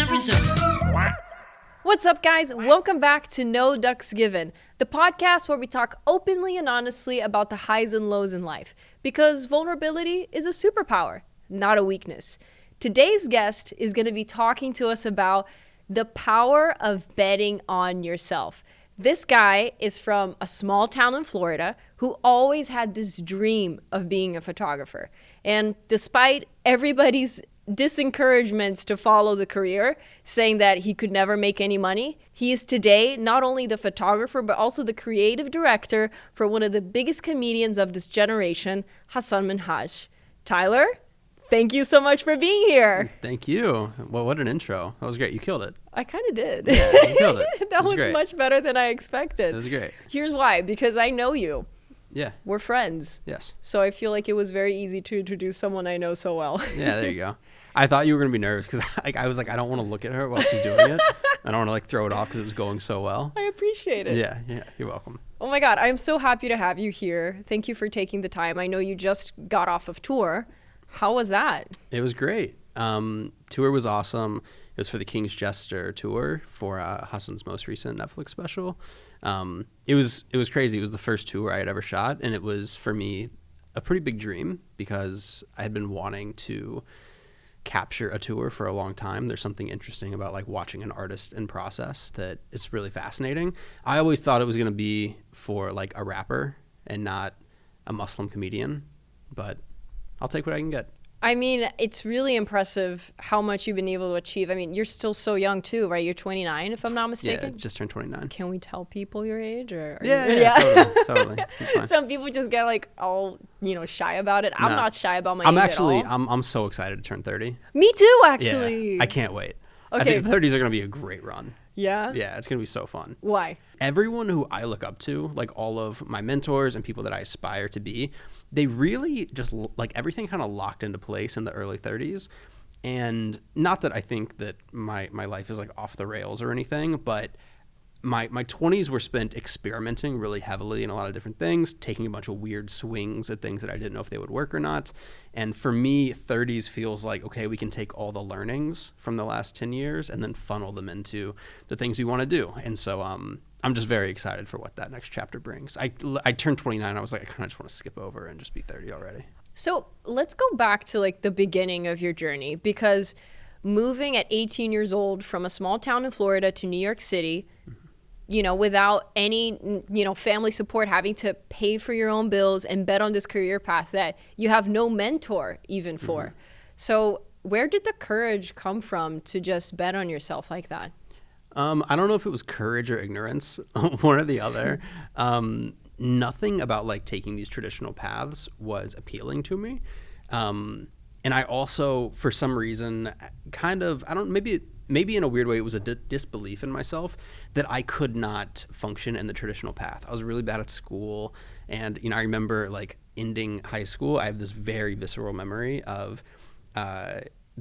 Arizona. What's up, guys? Welcome back to No Ducks Given, the podcast where we talk openly and honestly about the highs and lows in life, because vulnerability is a superpower, not a weakness. Today's guest is going to be talking to us about the power of betting on yourself. This guy is from a small town in Florida who always had this dream of being a photographer. And despite everybody's disencouragements to follow the career, saying that he could never make any money, he is today not only the photographer, but also the creative director for one of the biggest comedians of this generation, Hasan Minhaj. Tyler, thank you so much for being here. Thank you. Well, what an intro. That was great. You killed it. I kind of did. Yeah, you killed it. That was great. much better than I expected. That was great. Here's why, because I know you. Yeah. We're friends. Yes. So I feel like it was very easy to introduce someone I know so well. Yeah, there you go. I thought you were going to be nervous because I was like, I don't want to look at her while she's doing it. I don't want to throw it off because it was going so well. I appreciate it. Yeah, you're welcome. Oh my God, I'm so happy to have you here. Thank you for taking the time. I know you just got off of tour. How was that? It was great. Tour was awesome. It was for the Jester tour for Hasan's most recent Netflix special. It was crazy. It was the first tour I had ever shot, and it was, for me, a pretty big dream because I had been wanting to capture a tour for a long time. There's something interesting about watching an artist in process that is really fascinating. I always thought it was going to be for a rapper and not a Muslim comedian, but I'll take what I can get. I mean, it's really impressive how much you've been able to achieve. I mean, you're still so young too, right? You're 29, if I'm not mistaken. Yeah, just turned 29. Can we tell people your age? Or Yeah, totally. It's fine. Some people just get all shy about it. I'm No. not shy about my I'm age actually, at all. I'm so excited to turn 30. Me too, actually. Yeah, I can't wait. Okay. I think the 30s are going to be a great run. Yeah? Yeah, it's going to be so fun. Why? Everyone who I look up to, all of my mentors and people that I aspire to be, they really just everything kind of locked into place in the early 30s. And not that I think that my life is off the rails or anything, but my 20s were spent experimenting really heavily in a lot of different things, taking a bunch of weird swings at things that I didn't know if they would work or not. And for me, 30s feels like, okay, we can take all the learnings from the last 10 years and then funnel them into the things we want to do. And so I'm just very excited for what that next chapter brings. I turned 29. I was like, I kind of just want to skip over and just be 30 already. So let's go back to the beginning of your journey, because moving at 18 years old from a small town in Florida to New York City, without any, family support, having to pay for your own bills and bet on this career path that you have no mentor even for. Mm-hmm. So where did the courage come from to just bet on yourself like that? I don't know if it was courage or ignorance, one or the other. Nothing about taking these traditional paths was appealing to me. And I also, for some reason, maybe in a weird way, it was a disbelief in myself that I could not function in the traditional path. I was really bad at school. And, I remember ending high school, I have this very visceral memory of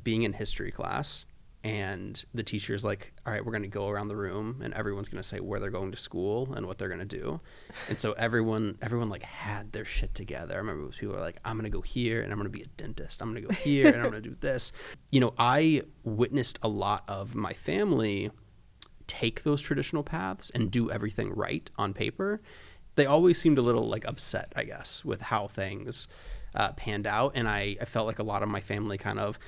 being in history class. And the teacher's like, all right, we're going to go around the room and everyone's going to say where they're going to school and what they're going to do. And so everyone had their shit together. I remember people were like, I'm going to go here and I'm going to be a dentist. I'm going to go here and I'm going to do this. I witnessed a lot of my family take those traditional paths and do everything right on paper. They always seemed a little upset, I guess, with how things panned out. And I felt like a lot of my family kind of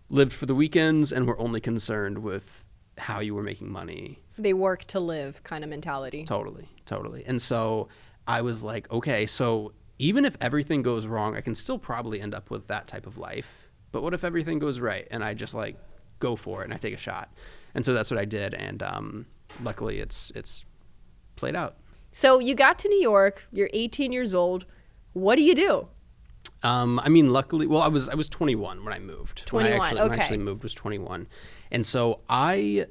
lived for the weekends and were only concerned with how you were making money. They work to live kind of mentality. Totally. And so I was like, okay, so even if everything goes wrong, I can still probably end up with that type of life. But what if everything goes right and I just go for it and I take a shot? And so that's what I did. And luckily it's played out. So you got to New York, you're 18 years old. What do you do? Luckily, I was 21 when I moved. 21, when I actually moved was 21. And so I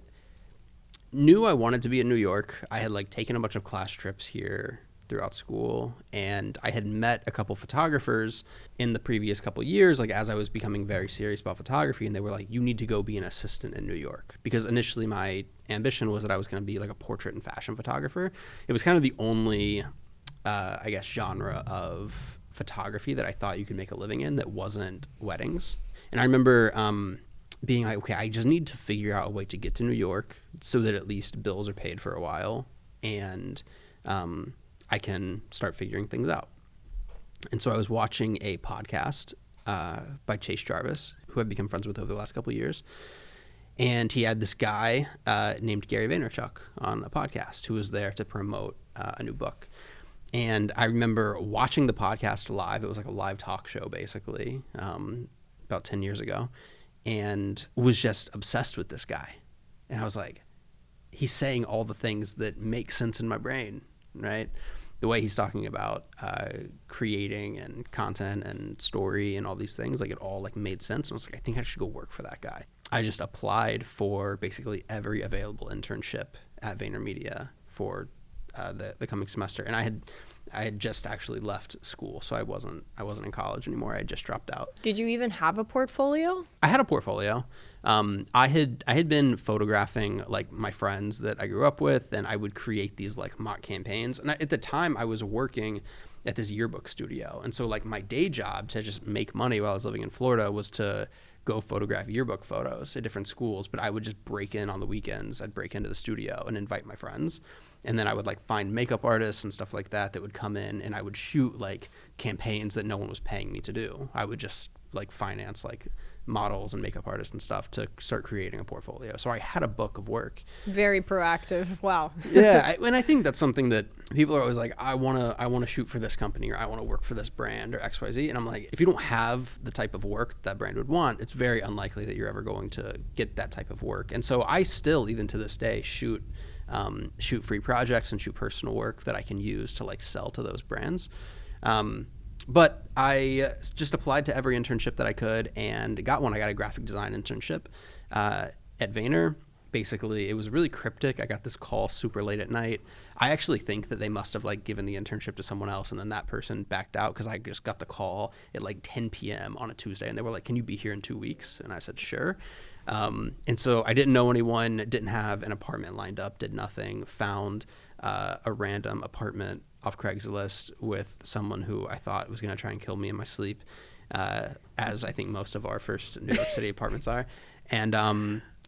knew I wanted to be in New York. I had taken a bunch of class trips here throughout school, and I had met a couple photographers in the previous couple years, as I was becoming very serious about photography, and they were like, you need to go be an assistant in New York. Because initially my ambition was that I was going to be a portrait and fashion photographer. It was kind of the only, genre of photography that I thought you could make a living in that wasn't weddings. And I remember being like, okay, I just need to figure out a way to get to New York so that at least bills are paid for a while, and I can start figuring things out. And so I was watching a podcast by Chase Jarvis, who I've become friends with over the last couple of years. And he had this guy named Gary Vaynerchuk on a podcast who was there to promote a new book. And I remember watching the podcast live. It was like a live talk show, basically, about 10 years ago, and was just obsessed with this guy. And I was like, he's saying all the things that make sense in my brain, right? The way he's talking about creating and content and story and all these things, like it all like made sense. And I was like, I think I should go work for that guy. I just applied for basically every available internship at VaynerMedia for the coming semester. And I had just actually left school, so I wasn't in college anymore. I had just dropped out. Did you even have a portfolio? I had a portfolio. I had been photographing like my friends that I grew up with, and I would create these like mock campaigns. And at the time, I was working at this yearbook studio, and so like my day job to just make money while I was living in Florida was to go photograph yearbook photos at different schools. But I would just break in on the weekends. I'd break into the studio and invite my friends. And then I would like find makeup artists and stuff like that would come in, and I would shoot like campaigns that no one was paying me to do. I would just like finance like models and makeup artists and stuff to start creating a portfolio. So I had a book of work. Very proactive. Wow. Yeah, and I think that's something that people are always like, I want to shoot for this company, or I want to work for this brand, or XYZ. And I'm like, if you don't have the type of work that brand would want, it's very unlikely that you're ever going to get that type of work. And so I still, even to this day, shoot free projects and shoot personal work that I can use to like sell to those brands. But I just applied to every internship that I could and got one. I got a graphic design internship at Vayner. Basically, it was really cryptic. I got this call super late at night. I actually think that they must have like given the internship to someone else, and then that person backed out because I just got the call at like 10 p.m. on a Tuesday, and they were like, "Can you be here in 2 weeks?" And I said, "Sure." And so I didn't know anyone, didn't have an apartment lined up, did nothing, found a random apartment off Craigslist with someone who I thought was going to try and kill me in my sleep, as I think most of our first New York City apartments are. And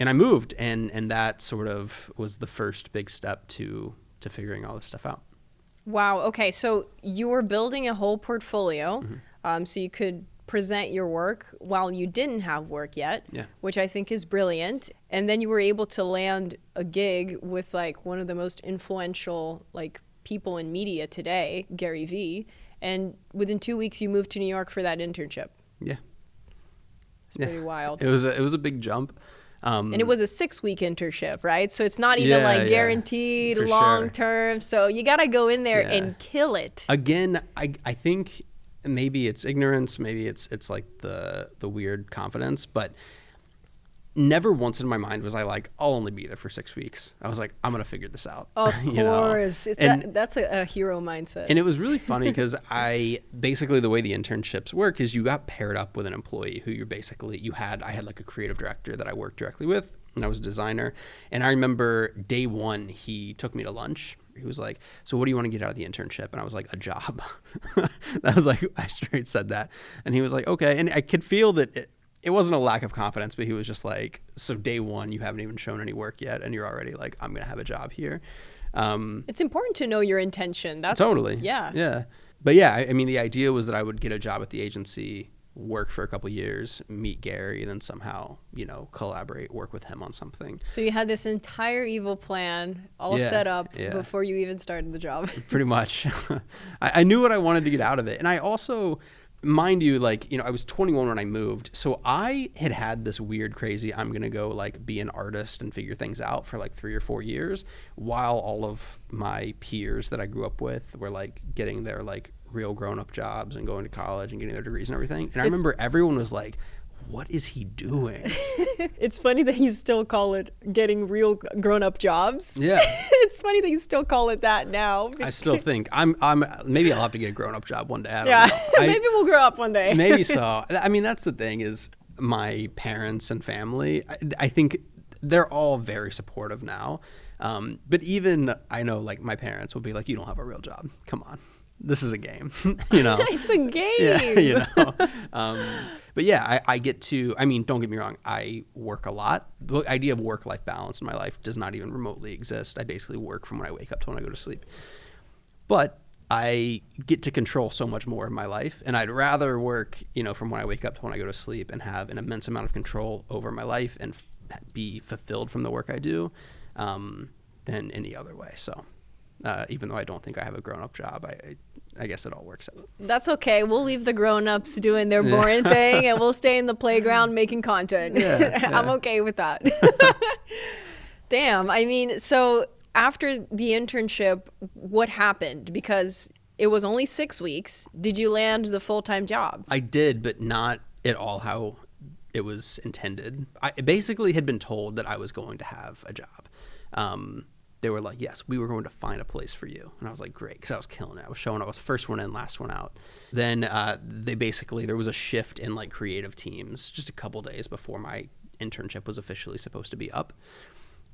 I moved, and that sort of was the first big step to figuring all this stuff out. Wow. Okay. So you were building a whole portfolio, so you could present your work while you didn't have work yet, which I think is brilliant. And then you were able to land a gig with like one of the most influential like people in media today, Gary Vee. And within 2 weeks, you moved to New York for that internship. Yeah. It's pretty wild. It was a big jump. And it was a 6-week internship, right? So it's not even guaranteed long term. So you got to go in there and kill it. Again, I think maybe it's ignorance, maybe it's like the weird confidence, but never once in my mind was I like, I'll only be there for 6 weeks. I was like, I'm going to figure this out. Of course. That's a hero mindset. And it was really funny because basically the way the internships work is you got paired up with an employee who I had like a creative director that I worked directly with, and I was a designer. And I remember day one, he took me to lunch. He was like, "So what do you want to get out of the internship?" And I was like, "A job." That was like, I straight said that. And he was like, "Okay." And I could feel that it wasn't a lack of confidence, but he was just like, "So day one, you haven't even shown any work yet, and you're already like, I'm going to have a job here." It's important to know your intention. That's totally. Yeah. Yeah. But yeah, I mean, the idea was that I would get a job at the agency, work for a couple years, meet Gary, and then somehow, collaborate, work with him on something. So you had this entire evil plan all set up before you even started the job. Pretty much. I knew what I wanted to get out of it. And I also, mind you, I was 21 when I moved. So I had this weird, crazy, I'm going to go be an artist and figure things out for 3 or 4 years, while all of my peers that I grew up with were getting their real grown-up jobs and going to college and getting their degrees and everything. And I remember everyone was like, what is he doing? It's funny that you still call it getting real grown-up jobs. Yeah. It's funny that you still call it that now. I still think maybe I'll have to get a grown-up job one day. I don't know. Maybe we'll grow up one day. Maybe so. I mean, that's the thing is my parents and family, I think they're all very supportive now. But even I know my parents will be like, you don't have a real job. Come on. this is a game, you know. It's a game. Yeah, you know. But yeah, I get to, I mean, don't get me wrong, I work a lot. The idea of work-life balance in my life does not even remotely exist. I basically work from when I wake up to when I go to sleep. But I get to control so much more of my life, and I'd rather work, you know, from when I wake up to when I go to sleep and have an immense amount of control over my life and be fulfilled from the work I do than any other way. So even though I don't think I have a grown-up job, I guess it all works out. That's okay. We'll leave the grown-ups doing their boring thing, and we'll stay in the playground making content. Yeah. I'm okay with that. Damn. I mean, so after the internship, what happened? Because it was only 6 weeks. Did you land the full-time job? I did, but not at all how it was intended. I basically had been told that I was going to have a job. They were like, yes, we were going to find a place for you. And I was like, great, because I was killing it. I was showing up. I was first one in, last one out. Then there was a shift in like creative teams just a couple days before my internship was officially supposed to be up.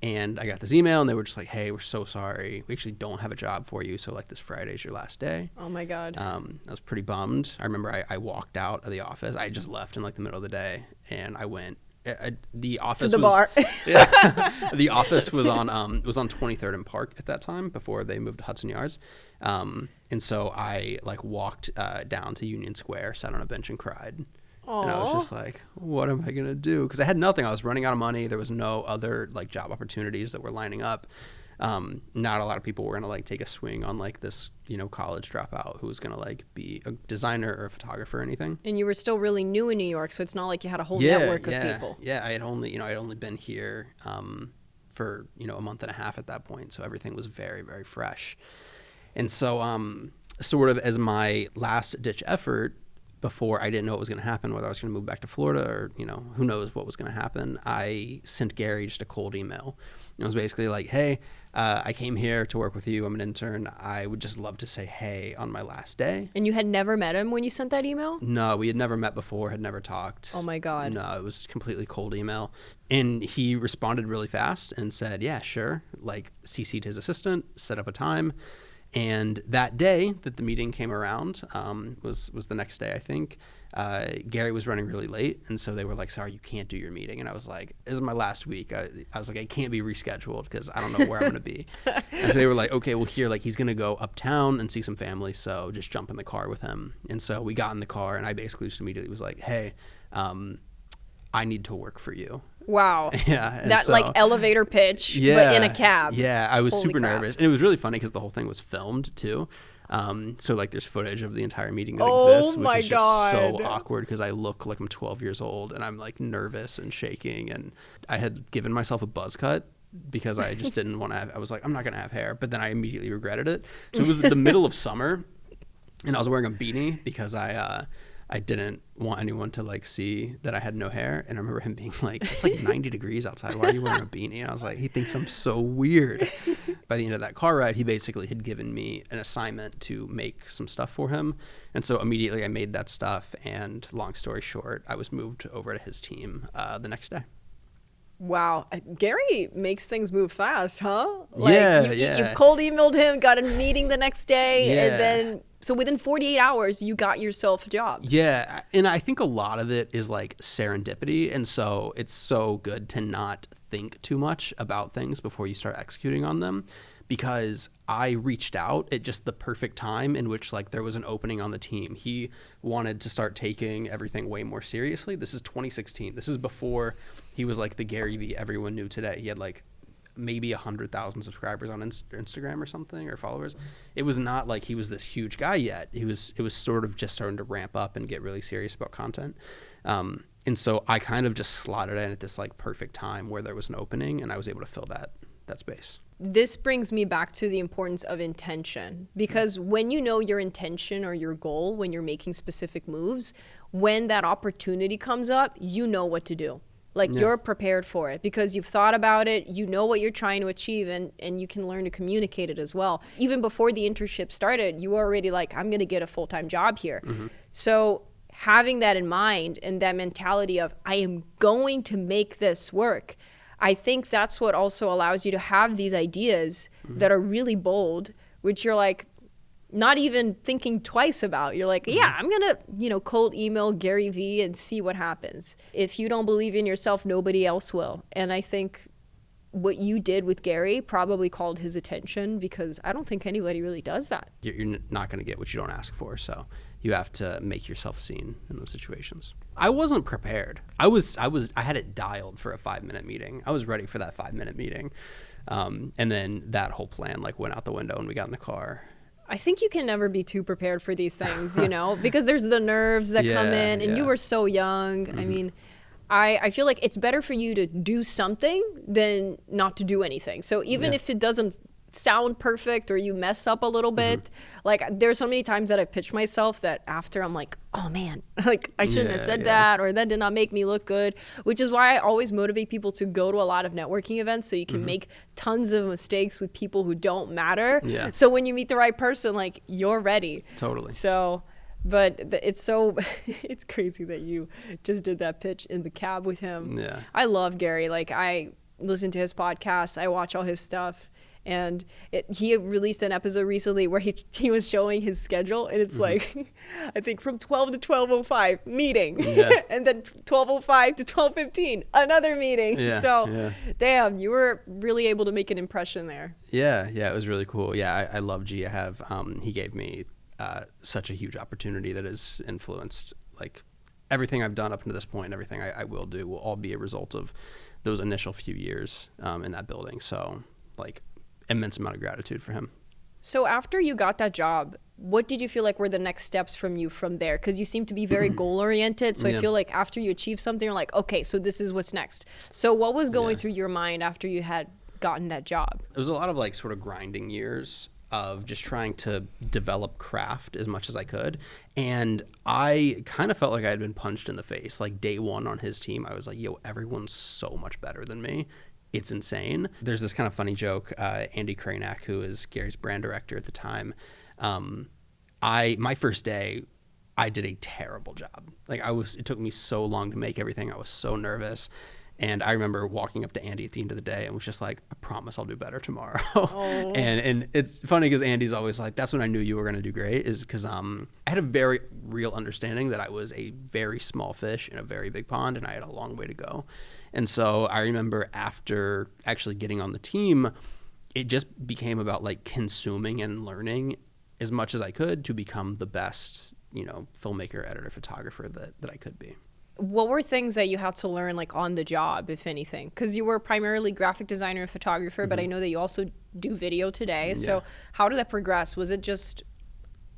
And I got this email, and they were just like, hey, we're so sorry. We actually don't have a job for you. So like this Friday is your last day. Oh my God. I was pretty bummed. I remember I walked out of the office. I just left in like the middle of the day, and I went. The office to the bar. Yeah, the office was on 23rd and Park at that time before they moved to Hudson Yards, and so I like walked down to Union Square, sat on a bench and cried. Aww. And I was just like, what am I gonna do? Because I had nothing. I was running out of money. There was no other like job opportunities that were lining up. Not a lot of people were gonna like take a swing on like this, you know, college dropout who was gonna like be a designer or a photographer or anything. And you were still really new in New York, so it's not like you had a whole network of people. Yeah, I'd only been here for, you know, a month and a half at that point, so everything was very, very fresh. And so sort of as my last ditch effort, before I didn't know what was going to happen, whether I was going to move back to Florida or, you know, who knows what was going to happen, I sent Gary just a cold email. It was basically like, hey, I came here to work with you. I'm an intern. I would just love to say hey on my last day. And you had never met him when you sent that email? No, we had never met before, had never talked. Oh my God. No, it was completely cold email. And he responded really fast and said, yeah, sure. Like CC'd his assistant, set up a time. And that day that the meeting came around was the next day, I think. Gary was running really late, and so they were like, sorry, you can't do your meeting. And I was like, this is my last week. I was like, I can't be rescheduled because I don't know where I'm going to be. And so they were like, okay, well, here, like, he's going to go uptown and see some family, so just jump in the car with him. And so we got in the car, and I basically just immediately was like, hey, I need to work for you. Wow. Yeah. That so, like elevator pitch, yeah, but in a cab. Yeah, I was Holy super crap. nervous. And it was really funny because the whole thing was filmed too. So like there's footage of the entire meeting that Oh exists, which my is just God. so awkward because I look like I'm 12 years old and I'm like nervous and shaking. And I had given myself a buzz cut because I just didn't want to have, I was like, I'm not going to have hair. But then I immediately regretted it. So it was the middle of summer and I was wearing a beanie because I didn't want anyone to like see that I had no hair. And I remember him being like, it's like 90 degrees outside. Why are you wearing a beanie? And I was like, he thinks I'm so weird. By the end of that car ride, he basically had given me an assignment to make some stuff for him. And so immediately I made that stuff. And long story short, I was moved over to his team the next day. Wow. Gary makes things move fast, huh? Like, Yeah, you cold emailed him, got a meeting the next day, Yeah. and then so within 48 hours, you got yourself a job. Yeah, and I think a lot of it is like serendipity, and so it's so good to not think too much about things before you start executing on them, because I reached out at just the perfect time in which like there was an opening on the team. He wanted to start taking everything way more seriously. This is 2016. This is before he was like the Gary Vee everyone knew today. He had like maybe 100,000 subscribers on Instagram or something, or followers. It was not like he was this huge guy yet. It was sort of just starting to ramp up and get really serious about content. And so I kind of just slotted in at this like perfect time where there was an opening and I was able to fill that space. This brings me back to the importance of intention, because when you know your intention or your goal, when you're making specific moves, when that opportunity comes up, you know what to do. Like you're prepared for it because you've thought about it, you know what you're trying to achieve, and you can learn to communicate it as well. Even before the internship started, you were already like, I'm going to get a full-time job here. Mm-hmm. So having that in mind and that mentality of I am going to make this work, I think that's what also allows you to have these ideas that are really bold, which you're like, not even thinking twice about. You're like, yeah, I'm going to, cold email Gary Vee and see what happens. If you don't believe in yourself, nobody else will. And I think what you did with Gary probably called his attention, because I don't think anybody really does that. You're not going to get what you don't ask for. So you have to make yourself seen in those situations. I wasn't prepared. I had it dialed for a 5-minute meeting. I was ready for that 5-minute meeting. And then that whole plan went out the window and we got in the car. I think you can never be too prepared for these things, because there's the nerves that come in, and you were so young. I mean, I feel like it's better for you to do something than not to do anything. So even if it doesn't sound perfect or you mess up a little bit, like there's so many times that I pitch myself that after I'm like, oh man, like I shouldn't have said that, or that did not make me look good, which is why I always motivate people to go to a lot of networking events, so you can make tons of mistakes with people who don't matter. So when you meet the right person, like you're ready. Totally. So but it's crazy that you just did that pitch in the cab with him. I love Gary. Like I listen to his podcast, I watch all his stuff. And he released an episode recently where he was showing his schedule, and it's like, I think from 12 to 12:05 meeting, and then 12:05 to 12:15 another meeting. Damn, you were really able to make an impression there. Yeah, it was really cool. I love G. He gave me such a huge opportunity that has influenced like everything I've done up to this point. Everything I will do will all be a result of those initial few years in that building. So like immense amount of gratitude for him. So after you got that job, what did you feel like were the next steps from you from there? Because you seem to be very goal oriented. So I feel like after you achieve something, you're like, okay, so this is what's next. So what was going through your mind after you had gotten that job? It was a lot of like sort of grinding years of just trying to develop craft as much as I could. And I kind of felt like I had been punched in the face. Like day one on his team, I was like, yo, everyone's so much better than me. It's insane. There's this kind of funny joke. Andy Kranak, who is Gary's brand director at the time, my first day, I did a terrible job. Like it took me so long to make everything. I was so nervous. And I remember walking up to Andy at the end of the day and was just like, I promise I'll do better tomorrow. And it's funny because Andy's always like, that's when I knew you were going to do great, is because I had a very real understanding that I was a very small fish in a very big pond and I had a long way to go. And so I remember after actually getting on the team, it just became about like consuming and learning as much as I could to become the best, filmmaker, editor, photographer that I could be. What were things that you had to learn like on the job, if anything? Because you were primarily graphic designer and photographer, but I know that you also do video today. So how did that progress? Was it just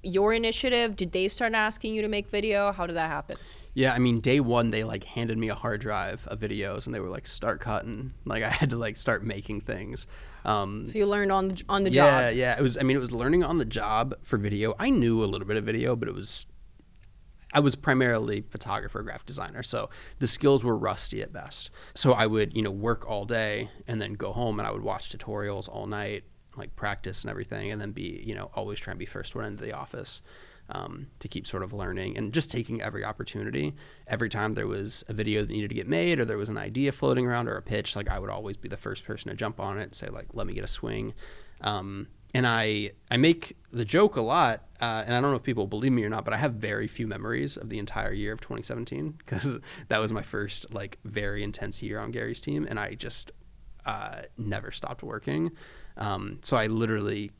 your initiative? Did they start asking you to make video? How did that happen? Yeah, I mean, day one, they like handed me a hard drive of videos and they were like, start cutting. Like I had to like start making things. So you learned on the job. Yeah. It was learning on the job for video. I knew a little bit of video, but I was primarily photographer, graphic designer. So the skills were rusty at best. So I would, work all day and then go home and I would watch tutorials all night, like practice and everything. And then be, always try and be first one into the office. To keep sort of learning and just taking every opportunity. Every time there was a video that needed to get made or there was an idea floating around or a pitch, like I would always be the first person to jump on it and say like, let me get a swing. And I make the joke a lot, and I don't know if people believe me or not, but I have very few memories of the entire year of 2017 because that was my first like very intense year on Gary's team, and I just never stopped working. So I literally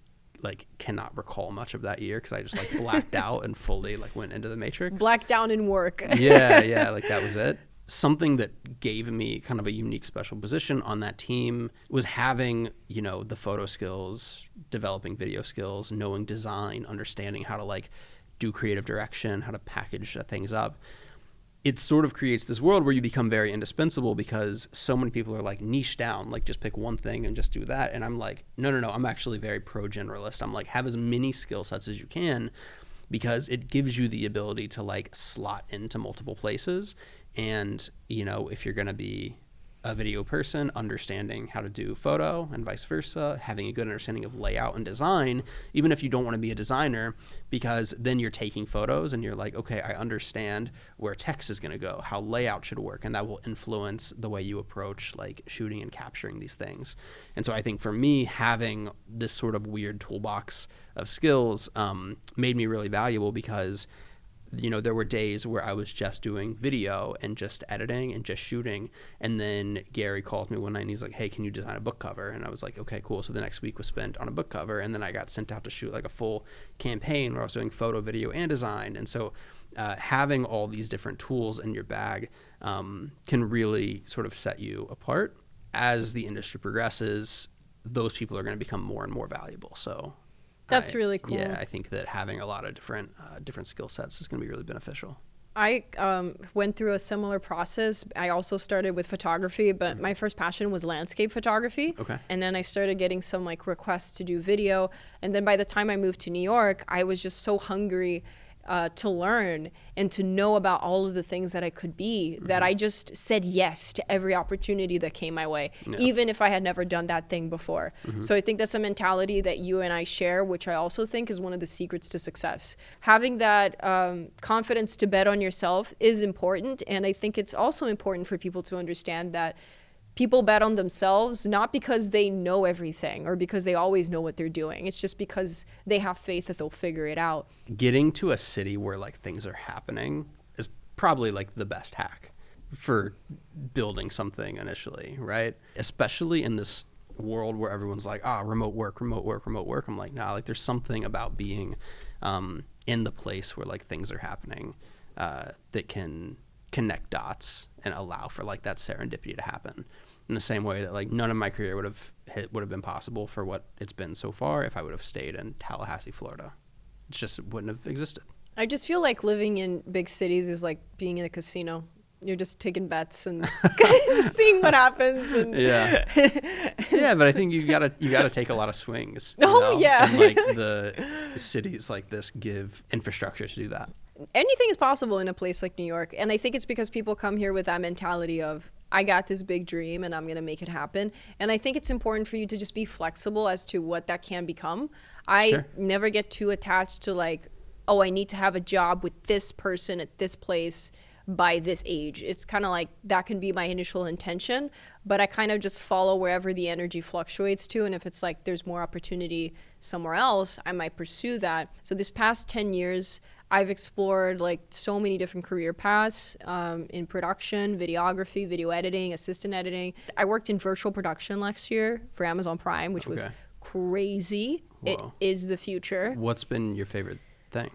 like cannot recall much of that year because I just like blacked out and fully like went into the matrix. Blacked down in work. Yeah, like that was it. Something that gave me kind of a unique special position on that team was having, the photo skills, developing video skills, knowing design, understanding how to like do creative direction, how to package things up. It sort of creates this world where you become very indispensable because so many people are like niche down, like just pick one thing and just do that. And I'm like, no, I'm actually very pro generalist. I'm like, have as many skill sets as you can because it gives you the ability to like slot into multiple places. And, if you're going to be a video person, understanding how to do photo and vice versa, having a good understanding of layout and design, even if you don't want to be a designer, because then you're taking photos and you're like, okay, I understand where text is going to go, how layout should work, and that will influence the way you approach like shooting and capturing these things. And so I think for me, having this sort of weird toolbox of skills made me really valuable, because there were days where I was just doing video and just editing and just shooting. And then Gary called me one night and he's like, hey, can you design a book cover? And I was like, okay, cool. So the next week was spent on a book cover. And then I got sent out to shoot like a full campaign where I was doing photo, video, and design. And so having all these different tools in your bag can really sort of set you apart. As the industry progresses, those people are going to become more and more valuable. So that's really cool. Yeah, I think that having a lot of different skill sets is going to be really beneficial. I went through a similar process. I also started with photography, but my first passion was landscape photography. Okay. And then I started getting some like requests to do video. And then by the time I moved to New York, I was just so hungry to learn and to know about all of the things that I could be, that I just said yes to every opportunity that came my way, even if I had never done that thing before. So I think that's a mentality that you and I share, which I also think is one of the secrets to success. Having that confidence to bet on yourself is important. And I think it's also important for people to understand that people bet on themselves, not because they know everything or because they always know what they're doing. It's just because they have faith that they'll figure it out. Getting to a city where like things are happening is probably like the best hack for building something initially, right? Especially in this world where everyone's like, remote work. I'm like, nah, like there's something about being in the place where like things are happening that can connect dots and allow for like that serendipity to happen, in the same way that like none of my career would have been possible for what it's been so far if I would have stayed in Tallahassee, Florida. It just wouldn't have existed. I just feel like living in big cities is like being in a casino. You're just taking bets and seeing what happens. And yeah, but I think you gotta take a lot of swings. Yeah. And like the cities like this give infrastructure to do that. Anything is possible in a place like New York. And I think it's because people come here with that mentality of, I got this big dream and I'm going to make it happen. And I think it's important for you to just be flexible as to what that can become. I never get too attached to like, I need to have a job with this person at this place by this age. It's kind of like that can be my initial intention, but I kind of just follow wherever the energy fluctuates to. And if it's like there's more opportunity somewhere else, I might pursue that. So this past 10 years, I've explored like so many different career paths in production, videography, video editing, assistant editing. I worked in virtual production last year for Amazon Prime, which was crazy. Whoa. It is the future. What's been your favorite thing?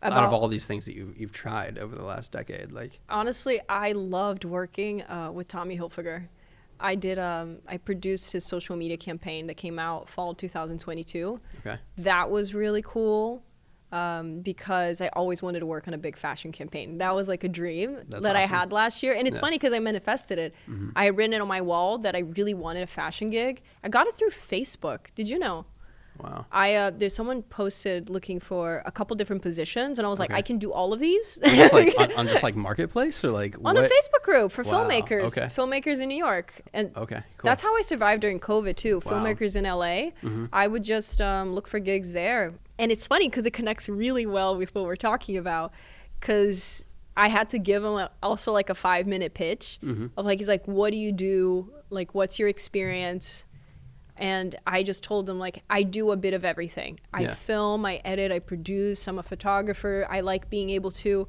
Out of all these things that you've tried over the last decade, like honestly, I loved working with Tommy Hilfiger. I produced his social media campaign that came out fall 2022. Okay. That was really cool because I always wanted to work on a big fashion campaign. That was like a dream that awesome. I had last year. And it's funny because I manifested it. Mm-hmm. I had written it on my wall that I really wanted a fashion gig. I got it through Facebook. Did you know? Wow. There's someone posted looking for a couple different positions, and I was like, I can do all of these. Just like on just like Marketplace or like on a Facebook group for filmmakers, filmmakers in New York, and cool. That's how I survived during COVID too. Wow. Filmmakers in LA, I would just look for gigs there, and it's funny because it connects really well with what we're talking about, because I had to give him also like a 5-minute pitch of like, he's like, what do you do? Like, what's your experience? And I just told them, like, I do a bit of everything. I film, I edit, I produce, I'm a photographer. I like being able to,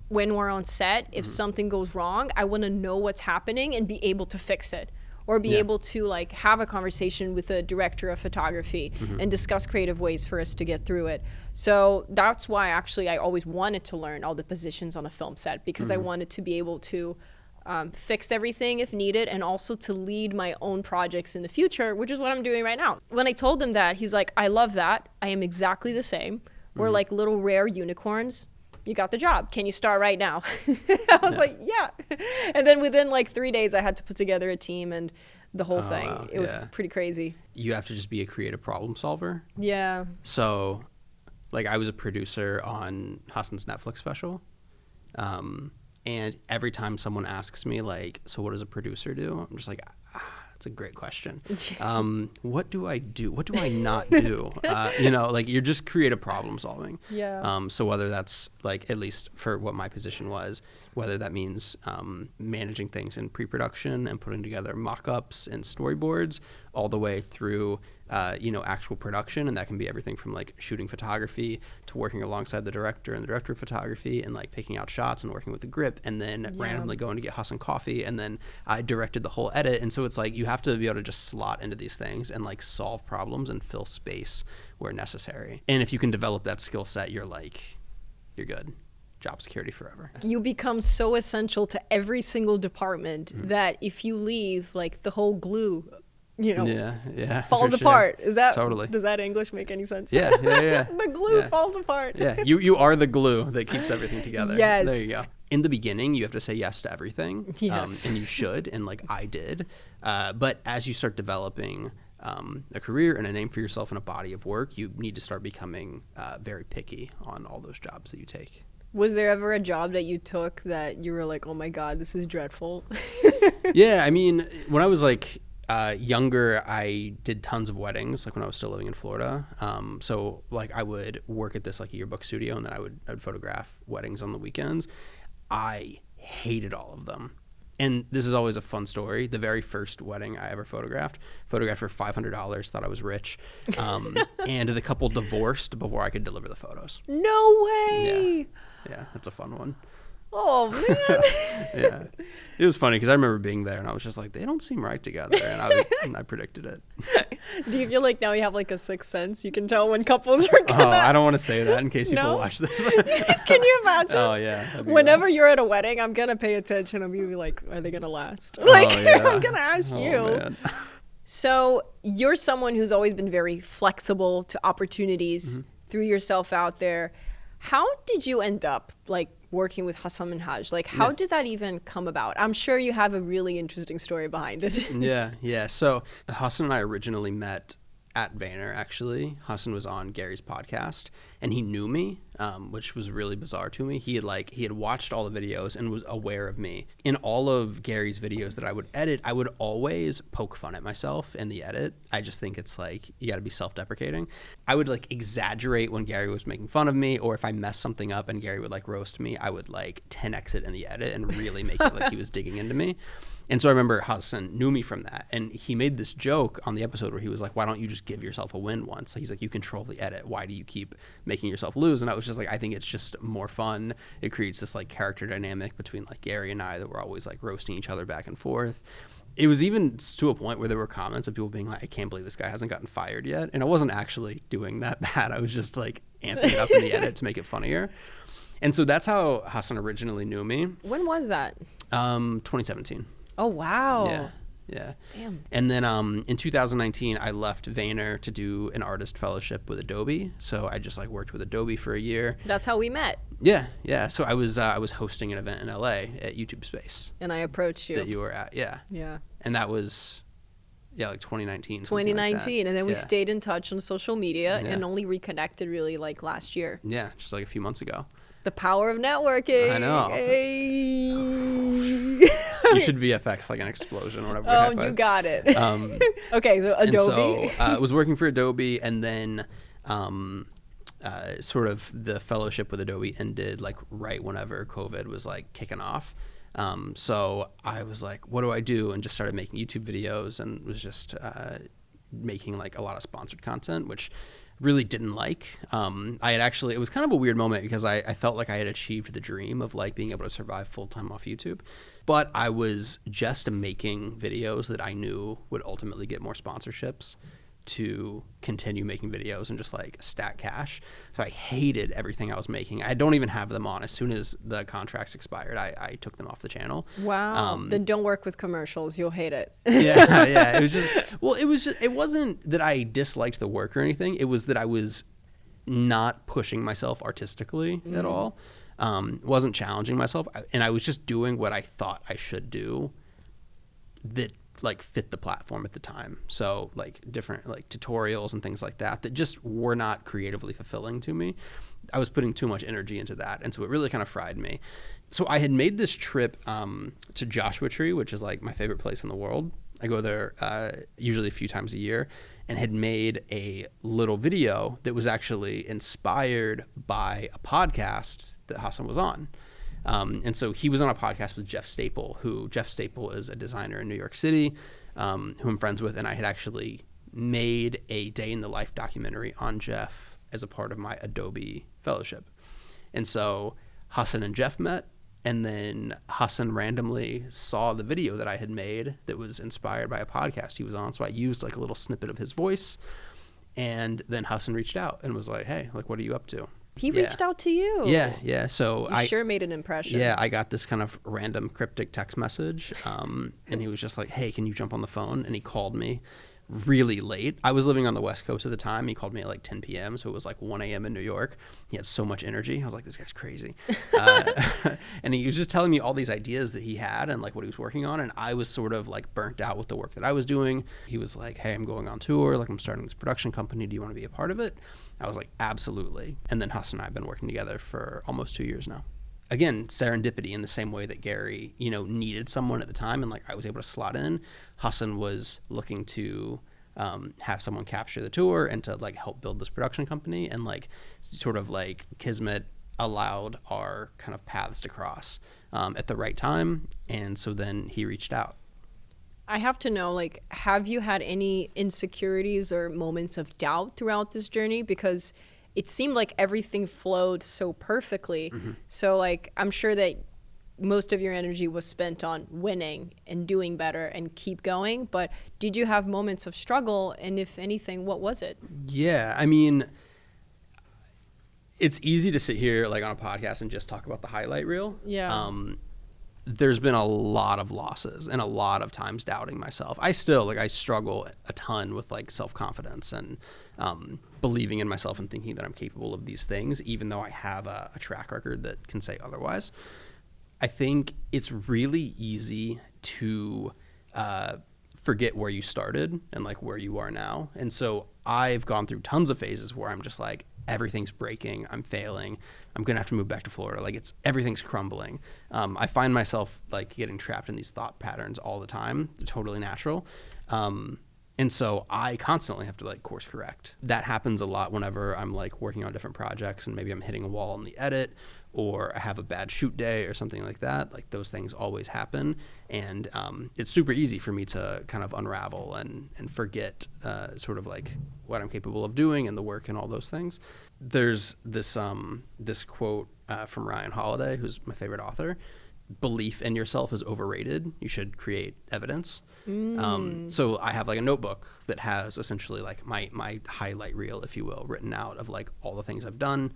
when we're on set, if something goes wrong, I want to know what's happening and be able to fix it. Or be able to, like, have a conversation with a director of photography and discuss creative ways for us to get through it. So that's why, actually, I always wanted to learn all the positions on a film set, because I wanted to be able to fix everything if needed, and also to lead my own projects in the future, which is what I'm doing right now. When I told him that, he's like, I love that. I am exactly the same. We're like little rare unicorns. You got the job. Can you start right now? I was like, yeah. And then within like 3 days, I had to put together a team and the whole thing. Wow. It was pretty crazy. You have to just be a creative problem solver. Yeah. So like I was a producer on Hasan's Netflix special. And every time someone asks me like, so what does a producer do? I'm just like, that's a great question. What do I do? What do I not do? Like you're just creative problem solving. Yeah. So whether that's like, at least for what my position was, whether that means managing things in pre-production and putting together mock-ups and storyboards all the way through, actual production. And that can be everything from like shooting photography to working alongside the director and the director of photography and like picking out shots and working with the grip and then randomly going to get Hasan coffee. And then I directed the whole edit. And so it's like you have to be able to just slot into these things and like solve problems and fill space where necessary. And if you can develop that skill set, you're good. Job security forever. You become so essential to every single department that if you leave, like the whole glue, falls apart. Is that totally? Does that English make any sense? Yeah. The glue falls apart. Yeah, you are the glue that keeps everything together. Yes. There you go. In the beginning, you have to say yes to everything. Yes. And you should, and like I did. But as you start developing a career and a name for yourself and a body of work, you need to start becoming very picky on all those jobs that you take. Was there ever a job that you took that you were like, oh my God, this is dreadful? Yeah, I mean, when I was like younger, I did tons of weddings, like when I was still living in Florida. So like I would work at this like yearbook studio and then I would photograph weddings on the weekends. I hated all of them. And this is always a fun story. The very first wedding I ever photographed for $500, thought I was rich. And the couple divorced before I could deliver the photos. No way. Yeah, that's a fun one. Oh, man. Yeah. It was funny because I remember being there and I was just like, they don't seem right together. And I predicted it. Do you feel like now you have like a sixth sense? You can tell when couples are gonna... Oh, I don't want to say that in case people watch this. Can you imagine? Oh, yeah. Whenever you're at a wedding, I'm going to pay attention. I'm going to be like, are they going to last? Like, I'm going to ask you. Man. So you're someone who's always been very flexible to opportunities, threw yourself out there. How did you end up like working with Hasan Minhaj? Like, how did that even come about? I'm sure you have a really interesting story behind it. Yeah. So Hasan and I originally met at Vayner, actually. Hasan was on Gary's podcast, and he knew me, which was really bizarre to me. He had watched all the videos and was aware of me. In all of Gary's videos that I would edit, I would always poke fun at myself in the edit. I just think it's like, you got to be self-deprecating. I would like exaggerate when Gary was making fun of me, or if I messed something up and Gary would like roast me, I would like 10x it in the edit and really make it like he was digging into me. And so I remember Hasan knew me from that. And he made this joke on the episode where he was like, why don't you just give yourself a win once? He's like, you control the edit. Why do you keep making yourself lose? And I was just like, I think it's just more fun. It creates this like character dynamic between like Gary and I that we're always like roasting each other back and forth. It was even to a point where there were comments of people being like, I can't believe this guy hasn't gotten fired yet. And I wasn't actually doing that bad. I was just like amping it up in the edit to make it funnier. And so that's how Hasan originally knew me. When was that? 2017. Oh, wow. Yeah. Damn. And then in 2019, I left Vayner to do an artist fellowship with Adobe. So I just like worked with Adobe for a year. That's how we met. Yeah. So I was hosting an event in LA at YouTube Space. And I approached you. That you were at, yeah. And that was, like 2019. 2019. Like and then we stayed in touch on social media and only reconnected really like last year. Yeah, just like a few months ago. The power of networking. I know. Hey. You should VFX like an explosion or whatever. Oh, you got it. Okay, so Adobe. And so I was working for Adobe, and then sort of the fellowship with Adobe ended like right whenever COVID was like kicking off. So I was like, what do I do? And just started making YouTube videos and was just making like a lot of sponsored content, which really didn't like. It was kind of a weird moment because I felt like I had achieved the dream of like being able to survive full-time off YouTube, but I was just making videos that I knew would ultimately get more sponsorships to continue making videos and just like stack cash. So I hated everything I was making. I don't even have them on. As soon as the contracts expired, I took them off the channel. Wow. Then don't work with commercials. You'll hate it. Yeah. It wasn't that I disliked the work or anything. It was that I was not pushing myself artistically at all. Wasn't challenging myself. And I was just doing what I thought I should do that like fit the platform at the time. So like different like tutorials and things like that just were not creatively fulfilling to me. I was putting too much energy into that. And so it really kind of fried me. So I had made this trip to Joshua Tree, which is like my favorite place in the world. I go there usually a few times a year, and had made a little video that was actually inspired by a podcast that Hasan was on. And so he was on a podcast with Jeff Staple, Jeff Staple is a designer in New York City, who I'm friends with, and I had actually made a day in the life documentary on Jeff as a part of my Adobe fellowship. And so Hasan and Jeff met, and then Hasan randomly saw the video that I had made that was inspired by a podcast he was on. So I used like a little snippet of his voice, and then Hasan reached out and was like, hey, like, what are you up to? He reached out to you. Yeah. So I sure made an impression. Yeah, I got this kind of random cryptic text message, and he was just like, hey, can you jump on the phone? And he called me really late. I was living on the West Coast at the time. He called me at like 10 p.m. So it was like 1 a.m. in New York. He had so much energy. I was like, this guy's crazy. And he was just telling me all these ideas that he had and like what he was working on. And I was sort of like burnt out with the work that I was doing. He was like, hey, I'm going on tour. Like, I'm starting this production company. Do you want to be a part of it? I was like, absolutely. And then Hasan and I have been working together for almost 2 years now. Again, serendipity in the same way that Gary, needed someone at the time and like I was able to slot in. Hasan was looking to have someone capture the tour and to like help build this production company, and like sort of like Kismet allowed our kind of paths to cross at the right time. And so then he reached out. I have to know, like, have you had any insecurities or moments of doubt throughout this journey? Because it seemed like everything flowed so perfectly. Mm-hmm. So, like, I'm sure that most of your energy was spent on winning and doing better and keep going. But did you have moments of struggle? And if anything, what was it? Yeah, I mean, it's easy to sit here like on a podcast and just talk about the highlight reel. Yeah. There's been a lot of losses and a lot of times doubting myself. I struggle a ton with like self-confidence and believing in myself and thinking that I'm capable of these things, even though I have a track record that can say otherwise. I think it's really easy to forget where you started and like where you are now. And so I've gone through tons of phases where I'm just like, everything's breaking, I'm failing, I'm gonna have to move back to Florida, like everything's crumbling. I find myself like getting trapped in these thought patterns all the time. They're totally natural. And so I constantly have to like course correct. That happens a lot whenever I'm like working on different projects and maybe I'm hitting a wall in the edit, or I have a bad shoot day or something like that. Like those things always happen. And it's super easy for me to kind of unravel and forget sort of like what I'm capable of doing and the work and all those things. There's this quote from Ryan Holiday, who's my favorite author. Belief in yourself is overrated. You should create evidence. So I have like a notebook that has essentially like my highlight reel, if you will, written out of like all the things I've done,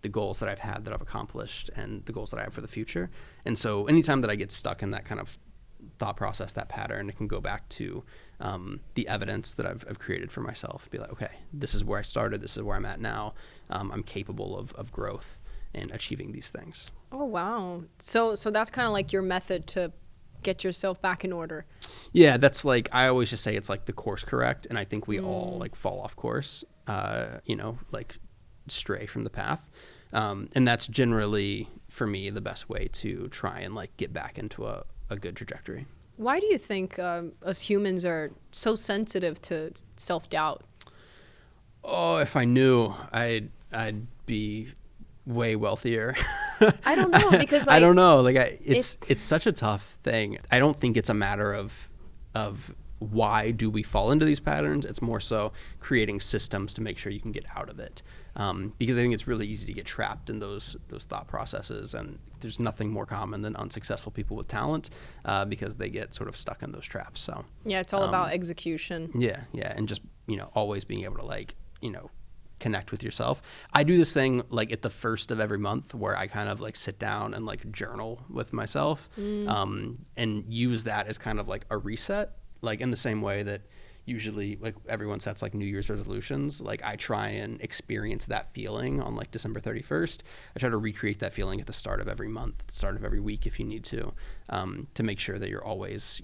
the goals that I've had that I've accomplished, and the goals that I have for the future. And so anytime that I get stuck in that kind of thought process, that pattern, it can go back to the evidence that I've created for myself. Be like, okay, this is where I started. This is where I'm at now. I'm capable of growth and achieving these things. Oh, wow. So that's kind of like your method to get yourself back in order. Yeah, that's like, I always just say it's like the course correct. And I think we all like fall off course, like stray from the path. And that's generally, for me, the best way to try and like get back into a good trajectory. Why do you think us humans are so sensitive to self-doubt? Oh, if I knew, I'd be way wealthier. I don't know, because like, I don't know. Like it's such a tough thing. I don't think it's a matter of why do we fall into these patterns. It's more so creating systems to make sure you can get out of it. Because I think it's really easy to get trapped in those thought processes, and there's nothing more common than unsuccessful people with talent because they get sort of stuck in those traps. So yeah, it's all about execution. Yeah, and just always being able to like connect with yourself. I do this thing like at the first of every month where I kind of like sit down and like journal with myself and use that as kind of like a reset, like in the same way that usually like everyone sets like New Year's resolutions. Like I try and experience that feeling on like December 31st. I try to recreate that feeling at the start of every month, start of every week if you need to make sure that you're always,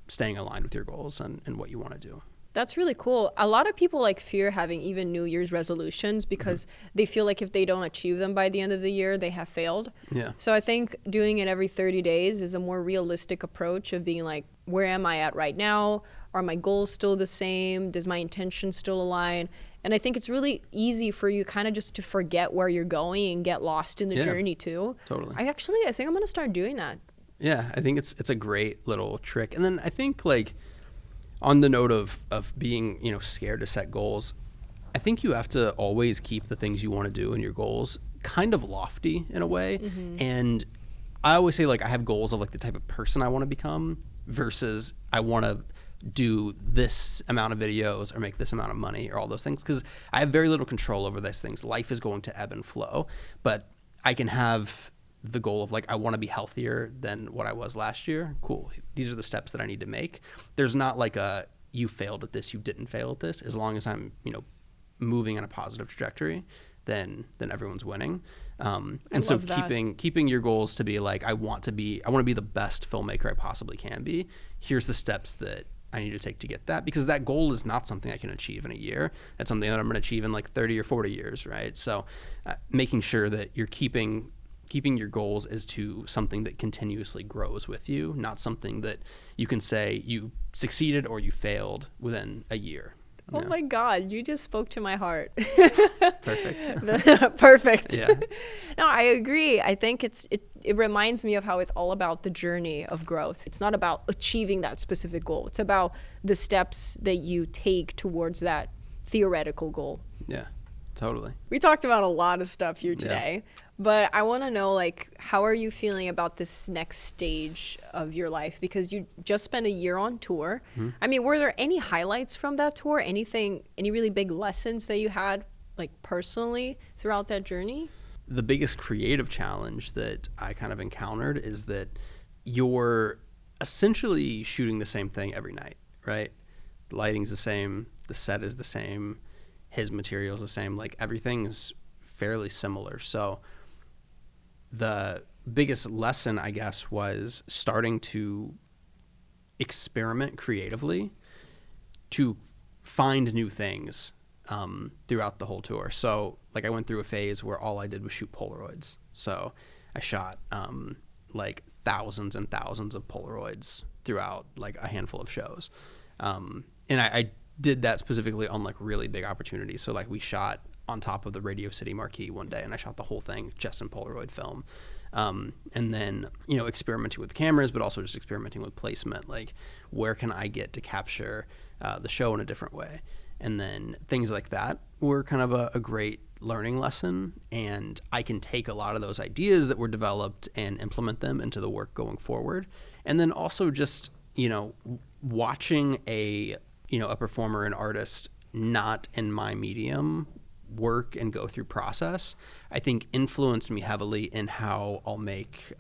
staying aligned with your goals and what you want to do. That's really cool. A lot of people like fear having even New Year's resolutions because they feel like if they don't achieve them by the end of the year, they have failed. Yeah. So I think doing it every 30 days is a more realistic approach of being like, where am I at right now? Are my goals still the same? Does my intention still align? And I think it's really easy for you kind of just to forget where you're going and get lost in the journey too. Totally. I think I'm going to start doing that. Yeah, I think it's a great little trick. And then I think like on the note of being, scared to set goals, I think you have to always keep the things you want to do and your goals kind of lofty in a way. And I always say like I have goals of like the type of person I want to become versus I want to do this amount of videos or make this amount of money or all those things, because I have very little control over those things. Life is going to ebb and flow, but I can have the goal of like, I want to be healthier than what I was last year. Cool. These are the steps that I need to make. There's not like a, you failed at this, you didn't fail at this. As long as I'm, moving in a positive trajectory, then everyone's winning. And so keeping your goals to be like, I want to be the best filmmaker I possibly can be. Here's the steps that I need to take to get that, because that goal is not something I can achieve in a year. That's something that I'm going to achieve in like 30 or 40 years. Right. So making sure that you're keeping your goals as to something that continuously grows with you, not something that you can say you succeeded or you failed within a year. Oh my God, you just spoke to my heart. Perfect. Perfect. Yeah. No, I agree. I think it reminds me of how it's all about the journey of growth. It's not about achieving that specific goal. It's about the steps that you take towards that theoretical goal. Yeah, totally. We talked about a lot of stuff here today. But I want to know, like, how are you feeling about this next stage of your life? Because you just spent a year on tour. I mean, were there any highlights from that tour? Any really big lessons that you had, like, personally throughout that journey? The biggest creative challenge that I kind of encountered is that you're essentially shooting the same thing every night, right? The lighting's the same, the set is the same, his material's the same, like, everything's fairly similar. So the biggest lesson, I guess, was starting to experiment creatively to find new things throughout the whole tour. So like I went through a phase where all I did was shoot Polaroids. So I shot like thousands and thousands of Polaroids throughout like a handful of shows. And I did that specifically on like really big opportunities. So like we shot on top of the Radio City marquee one day, and I shot the whole thing just in Polaroid film. And then, experimenting with cameras, but also just experimenting with placement. Like, where can I get to capture the show in a different way? And then things like that were kind of a great learning lesson. And I can take a lot of those ideas that were developed and implement them into the work going forward. And then also just, watching a performer, an artist, not in my medium, work and go through process, I think influenced me heavily in how I'll make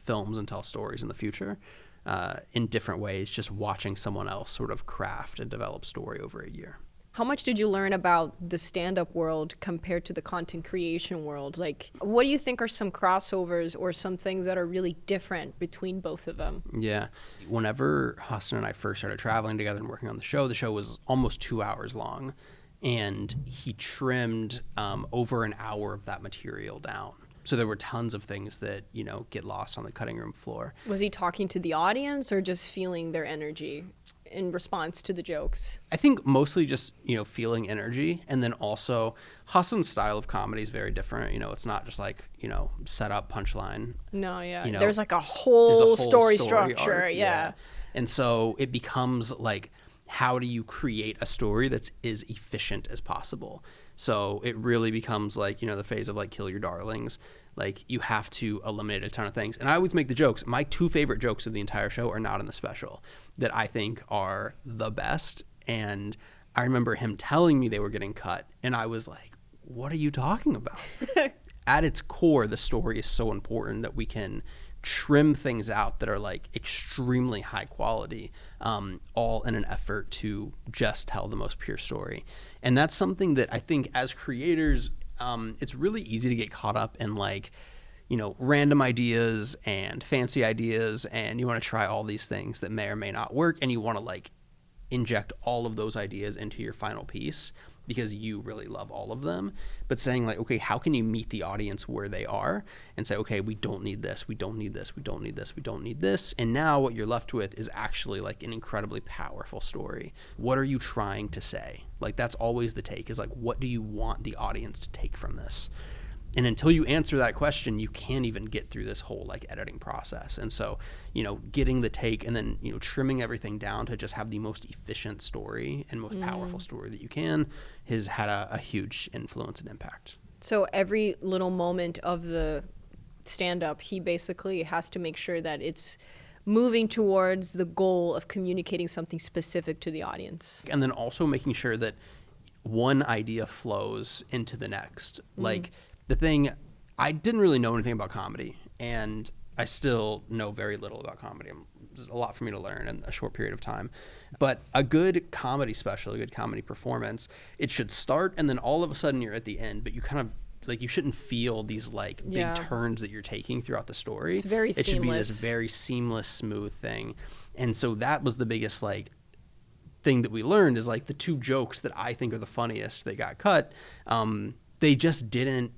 films and tell stories in the future in different ways, just watching someone else sort of craft and develop story over a year. How much did you learn about the stand-up world compared to the content creation world? Like, what do you think are some crossovers or some things that are really different between both of them? Yeah. Whenever Hasan and I first started traveling together and working on the show was almost 2 hours long. And he trimmed over an hour of that material down. So there were tons of things that, get lost on the cutting room floor. Was he talking to the audience or just feeling their energy in response to the jokes? I think mostly just, feeling energy. And then also Hasan's style of comedy is very different. It's not just like, set up punchline. No, yeah. There's like a whole story structure. Arc, yeah. And so it becomes like, how do you create a story that's as efficient as possible? So it really becomes like, the phase of like kill your darlings. Like you have to eliminate a ton of things. And I always make the jokes. My 2 favorite jokes of the entire show are not in the special that I think are the best. And I remember him telling me they were getting cut. And I was like, what are you talking about? At its core, the story is so important that we can trim things out that are like extremely high quality, all in an effort to just tell the most pure story. And that's something that I think as creators, it's really easy to get caught up in like, random ideas and fancy ideas, and you want to try all these things that may or may not work, and you want to like inject all of those ideas into your final piece because you really love all of them, but saying like, okay, how can you meet the audience where they are and say, okay, we don't need this, we don't need this, we don't need this, we don't need this. And now what you're left with is actually like an incredibly powerful story. What are you trying to say? Like, that's always the take, is like, what do you want the audience to take from this? And until you answer that question, you can't even get through this whole like editing process. And so, getting the take and then, trimming everything down to just have the most efficient story and most powerful story that you can has had a huge influence and impact. So every little moment of the stand-up, he basically has to make sure that it's moving towards the goal of communicating something specific to the audience. And then also making sure that one idea flows into the next. Like, the thing, I didn't really know anything about comedy, and I still know very little about comedy. There's a lot for me to learn in a short period of time. But a good comedy special, a good comedy performance, it should start and then all of a sudden you're at the end, but you kind of, like, you shouldn't feel these like big turns that you're taking throughout the story. It's very seamless. It should be this very seamless, smooth thing. And so that was the biggest like thing that we learned, is like the two jokes that I think are the funniest that got cut, they just didn't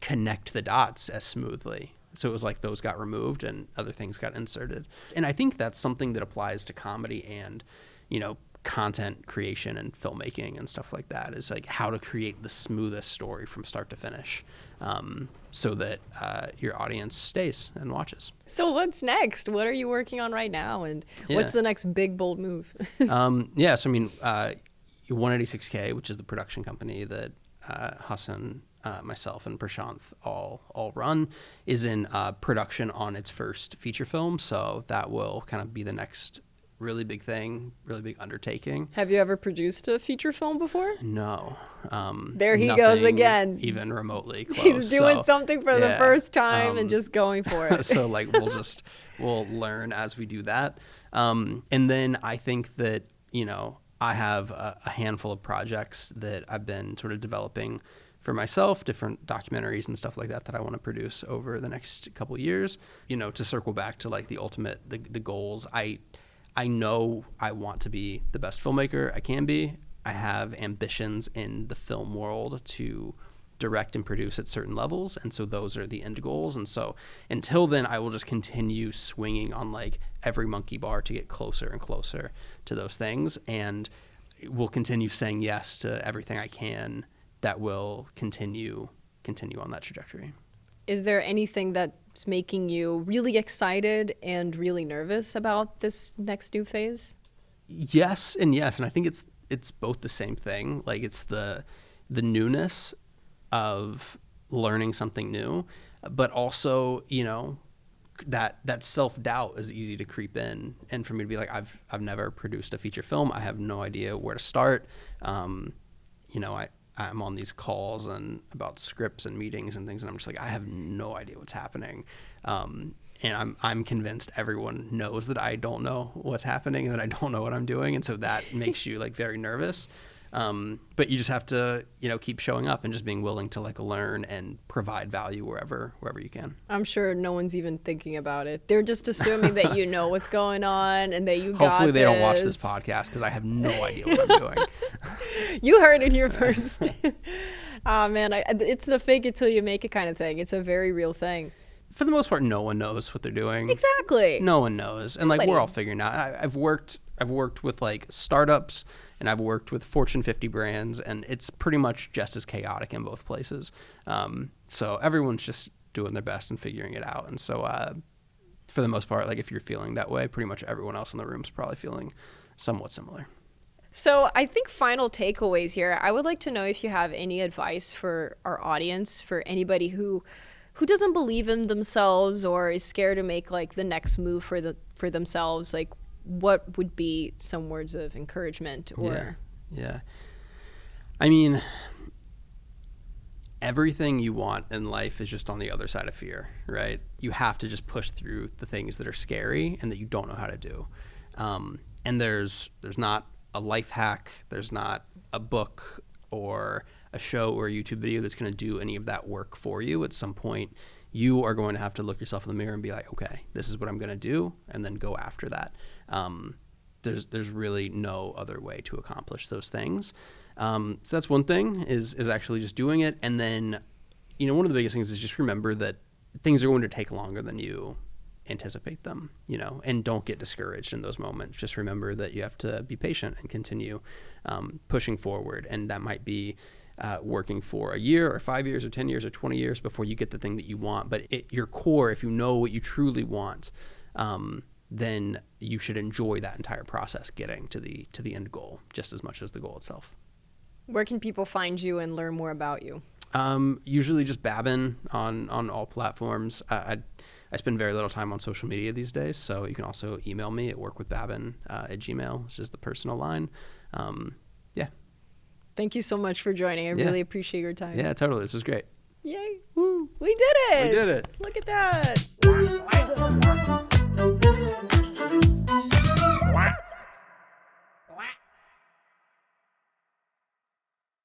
connect the dots as smoothly. So it was like those got removed and other things got inserted. And I think that's something that applies to comedy and, content creation and filmmaking and stuff like that, is like how to create the smoothest story from start to finish, so that your audience stays and watches. So what's next? What are you working on right now? And what's the next big, bold move? So I mean, 186K, which is the production company that Hasan, myself, and Prashanth all run, is in production on its first feature film. So that will kind of be the next really big thing, really big undertaking. Have you ever produced a feature film before? No. There he goes again. Even remotely close. He's doing something for the first time and just going for it. So like we'll learn as we do that. And then I think that, I have a handful of projects that I've been sort of developing for myself, different documentaries and stuff like that I want to produce over the next couple of years. To circle back to like the ultimate, the goals, I know I want to be the best filmmaker I can be. I have ambitions in the film world to direct and produce at certain levels, and so those are the end goals. And so until then, I will just continue swinging on like every monkey bar to get closer and closer to those things, and will continue saying yes to everything I can that will continue on that trajectory. Is there anything that's making you really excited and really nervous about this next new phase? Yes and yes, and I think it's both the same thing. Like, it's the newness of learning something new, but also, that self-doubt is easy to creep in, and for me to be like, I've never produced a feature film. I have no idea where to start. I'm on these calls and about scripts and meetings and things, and I'm just like, I have no idea what's happening. And I'm convinced everyone knows that I don't know what's happening and that I don't know what I'm doing, and so that makes you like very nervous. But you just have to, keep showing up and just being willing to like learn and provide value wherever you can. I'm sure no one's even thinking about it. They're just assuming that you know what's going on and that you got Hopefully they don't watch this podcast, because I have no idea what I'm doing. You heard it here first. Man, it's the fake it till you make it kind of thing. It's a very real thing. For the most part, no one knows what they're doing. Exactly. No one knows. And like, we're all figuring out. I've worked with like startups, and I've worked with Fortune 50 brands, and it's pretty much just as chaotic in both places. So everyone's just doing their best and figuring it out. And so for the most part, like, if you're feeling that way, pretty much everyone else in the room is probably feeling somewhat similar. So I think final takeaways here, I would like to know if you have any advice for our audience, for anybody who doesn't believe in themselves or is scared to make like the next move for themselves. Like, what would be some words of encouragement? Or yeah. I mean, everything you want in life is just on the other side of fear, right? You have to just push through the things that are scary and that you don't know how to do. And there's not a life hack, there's not a book or a show or a YouTube video that's going to do any of that work for you. At some point, you are going to have to look yourself in the mirror and be like, okay, this is what I'm going to do, and then go after that. there's really no other way to accomplish those things. So that's one thing is actually just doing it. And then, one of the biggest things is just remember that things are going to take longer than you anticipate them, and don't get discouraged in those moments. Just remember that you have to be patient and continue pushing forward. And that might be working for a year or 5 years or 10 years or 20 years before you get the thing that you want. But your core, if you know what you truly want, then you should enjoy that entire process getting to the end goal just as much as the goal itself. Where can people find you and learn more about you? Usually just Babin on all platforms. I spend very little time on social media these days, so you can also email me at workwithbabin@gmail.com, which is the personal line. Yeah. Thank you so much for joining. I really appreciate your time. Yeah, totally. This was great. Yay. Woo. We did it. We did it. Look at that.